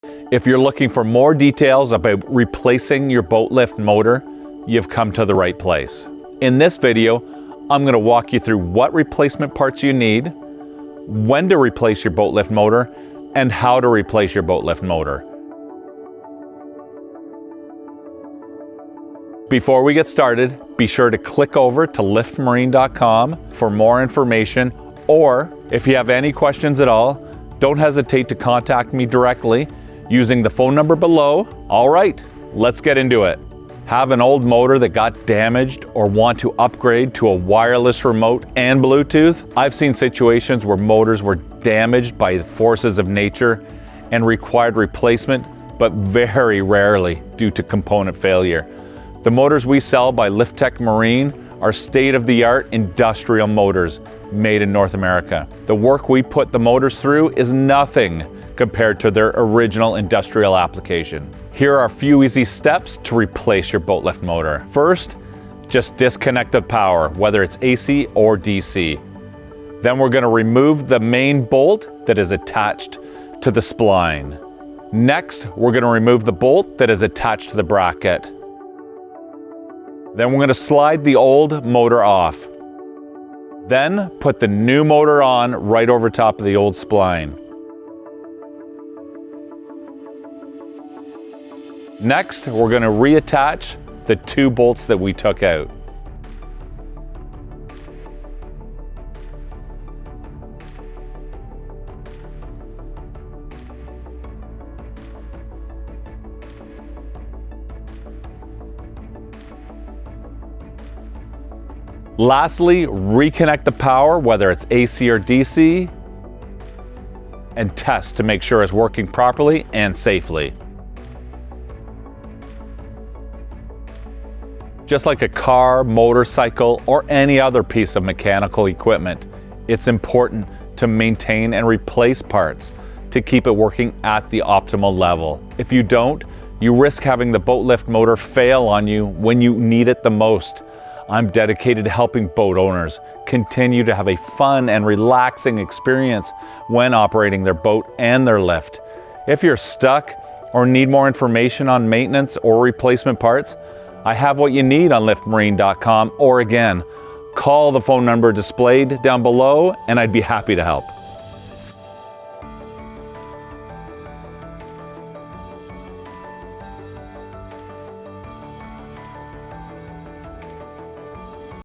If you're looking for more details about replacing your boat lift motor, you've come to the right place. In this video, I'm going to walk you through what replacement parts you need, when to replace your boat lift motor, and how to replace your boat lift motor. Before we get started, be sure to click over to liftmarine.com for more information, or if you have any questions at all, don't hesitate to contact me directly using the phone number below. All right, let's get into it. Have an old motor that got damaged or want to upgrade to a wireless remote and Bluetooth? I've seen situations where motors were damaged by the forces of nature and required replacement, but very rarely due to component failure. The motors we sell by Liftech Marine are state-of-the-art industrial motors made in North America. The work we put the motors through is nothing compared to their original industrial application. Here are a few easy steps to replace your boat lift motor. First, just disconnect the power, whether it's AC or DC. Then we're going to remove the main bolt that is attached to the spline. Next, we're going to remove the bolt that is attached to the bracket. Then we're going to slide the old motor off. Then put the new motor on right over top of the old spline. Next, we're going to reattach the two bolts that we took out. Lastly, reconnect the power, whether it's AC or DC, and test to make sure it's working properly and safely. Just like a car, motorcycle, or any other piece of mechanical equipment, it's important to maintain and replace parts to keep it working at the optimal level. If you don't, you risk having the boat lift motor fail on you when you need it the most. I'm dedicated to helping boat owners continue to have a fun and relaxing experience when operating their boat and their lift. If you're stuck or need more information on maintenance or replacement parts, I have what you need on liftmarine.com, or again, call the phone number displayed down below and I'd be happy to help.